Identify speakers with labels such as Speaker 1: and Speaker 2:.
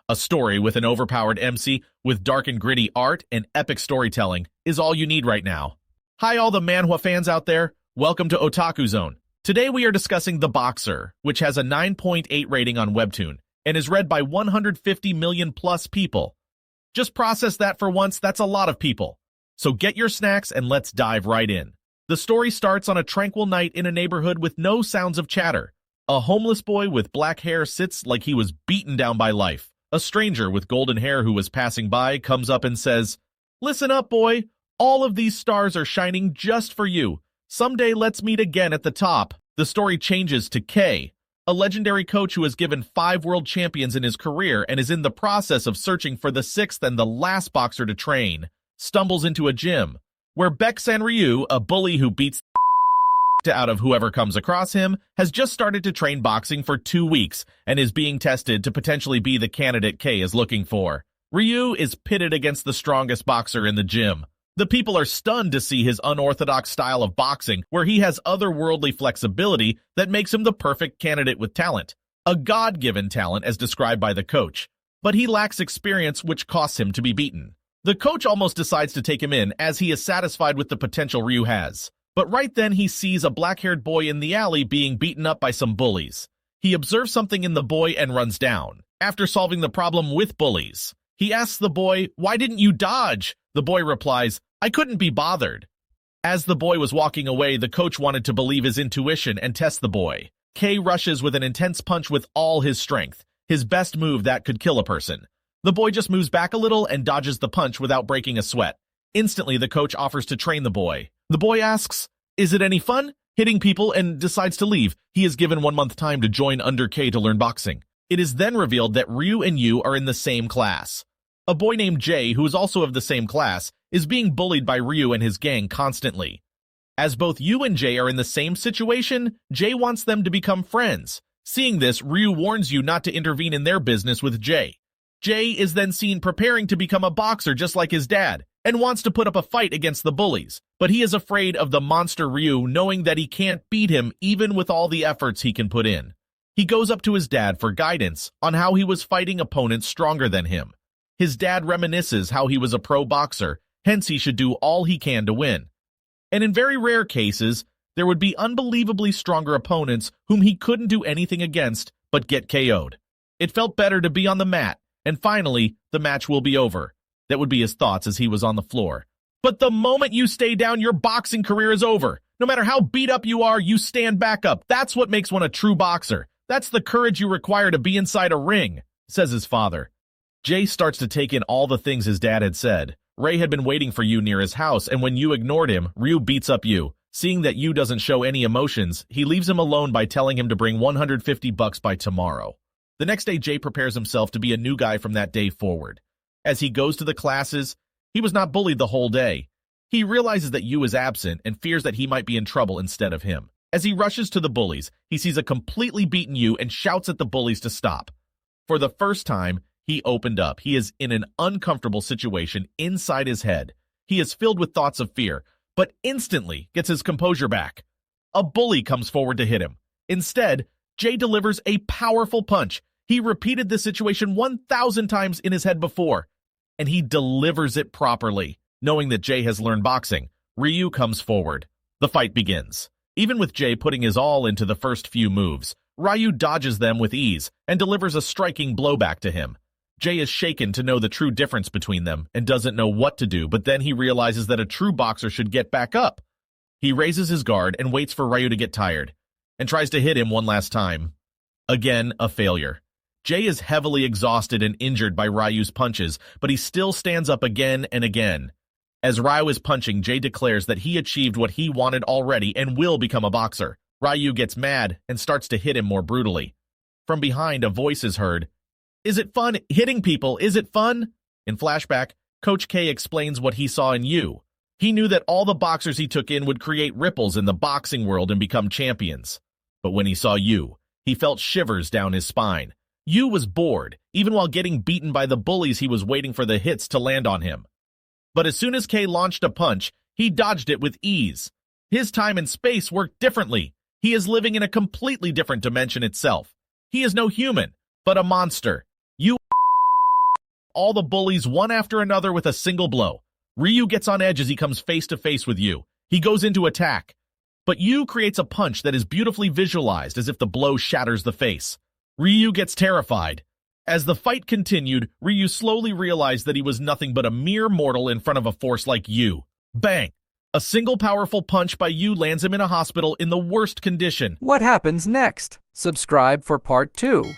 Speaker 1: A story with an overpowered MC with dark and gritty art and epic storytelling is all you need right now. Hi all the manhwa fans out there, welcome to Otaku-Zone. Today we are discussing The Boxer, which has a 9.8 rating on Webtoon and is read by 150 million plus people. Just process that for once, that's a lot of people. So get your snacks and let's dive right in. The story starts on a tranquil night in a neighborhood with no sounds of chatter. A homeless boy with black hair sits like he was beaten down by life. A stranger with golden hair who was passing by comes up and says, "Listen up, boy. All of these stars are shining just for you. Someday let's meet again at the top." The story changes to K, a legendary coach who has given 5 world champions in his career and is in the process of searching for the 6th and the last boxer to train, stumbles into a gym, where Baeksan Ryu, a bully who beats out of whoever comes across him, has just started to train boxing for 2 weeks and is being tested to potentially be the candidate K is looking for. Ryu is pitted against the strongest boxer in the gym. The people are stunned to see his unorthodox style of boxing, where he has otherworldly flexibility that makes him the perfect candidate with talent. A God-given talent as described by the coach, but he lacks experience which costs him to be beaten. The coach almost decides to take him in as he is satisfied with the potential Ryu has. But right then he sees a black-haired boy in the alley being beaten up by some bullies. He observes something in the boy and runs down. After solving the problem with bullies, he asks the boy, "Why didn't you dodge?" The boy replies, "I couldn't be bothered." As the boy was walking away, the coach wanted to believe his intuition and test the boy. K rushes with an intense punch with all his strength, his best move that could kill a person. The boy just moves back a little and dodges the punch without breaking a sweat. Instantly, the coach offers to train the boy. The boy asks, "Is it any fun?" hitting people, and decides to leave. He is given 1 month time to join under K to learn boxing. It is then revealed that Ryu and Yu are in the same class. A boy named Jay, who is also of the same class, is being bullied by Ryu and his gang constantly. As both Yu and Jay are in the same situation, Jay wants them to become friends. Seeing this, Ryu warns Yu not to intervene in their business with Jay. Jay is then seen preparing to become a boxer just like his dad, and wants to put up a fight against the bullies, but he is afraid of the monster Ryu, knowing that he can't beat him even with all the efforts he can put in. He goes up to his dad for guidance on how he was fighting opponents stronger than him. His dad reminisces how he was a pro boxer, hence he should do all he can to win. And in very rare cases, there would be unbelievably stronger opponents whom he couldn't do anything against but get KO'd. It felt better to be on the mat, and finally, the match will be over. That would be his thoughts as he was on the floor. But the moment you stay down, your boxing career is over. No matter how beat up you are, you stand back up. That's what makes one a true boxer. That's the courage you require to be inside a ring, says his father. Jay starts to take in all the things his dad had said. Ray had been waiting for Yu near his house, and when Yu ignored him, Ryu beats up Yu. Seeing that Yu doesn't show any emotions, he leaves him alone by telling him to bring $150 by tomorrow. The next day, Jay prepares himself to be a new guy from that day forward. As he goes to the classes, he was not bullied the whole day. He realizes that Yu is absent and fears that he might be in trouble instead of him. As he rushes to the bullies, he sees a completely beaten Yu and shouts at the bullies to stop. For the first time, he opened up. He is in an uncomfortable situation inside his head. He is filled with thoughts of fear, but instantly gets his composure back. A bully comes forward to hit him. Instead, Jay delivers a powerful punch. He repeated this situation 1,000 times in his head before, and he delivers it properly. Knowing that Jay has learned boxing, Ryu comes forward. The fight begins. Even with Jay putting his all into the first few moves, Ryu dodges them with ease and delivers a striking blow back to him. Jay is shaken to know the true difference between them and doesn't know what to do, but then he realizes that a true boxer should get back up. He raises his guard and waits for Ryu to get tired, and tries to hit him one last time. Again, a failure. Jay is heavily exhausted and injured by Ryu's punches, but he still stands up again and again. As Ryu is punching, Jay declares that he achieved what he wanted already and will become a boxer. Ryu gets mad and starts to hit him more brutally. From behind, a voice is heard. "Is it fun hitting people? Is it fun?" In flashback, Coach K explains what he saw in Yu. He knew that all the boxers he took in would create ripples in the boxing world and become champions. But when he saw Yu, he felt shivers down his spine. Yu was bored. Even while getting beaten by the bullies, he was waiting for the hits to land on him. But as soon as K launched a punch, he dodged it with ease. His time and space worked differently. He is living in a completely different dimension itself. He is no human, but a monster. Yu all the bullies one after another with a single blow. Ryu gets on edge as he comes face to face with Yu. He goes into attack, but Yu creates a punch that is beautifully visualized as if the blow shatters the face. Ryu gets terrified. As the fight continued, Ryu slowly realized that he was nothing but a mere mortal in front of a force like Yu. Bang! A single powerful punch by Yu lands him in a hospital in the worst condition.
Speaker 2: What happens next? Subscribe for part 2.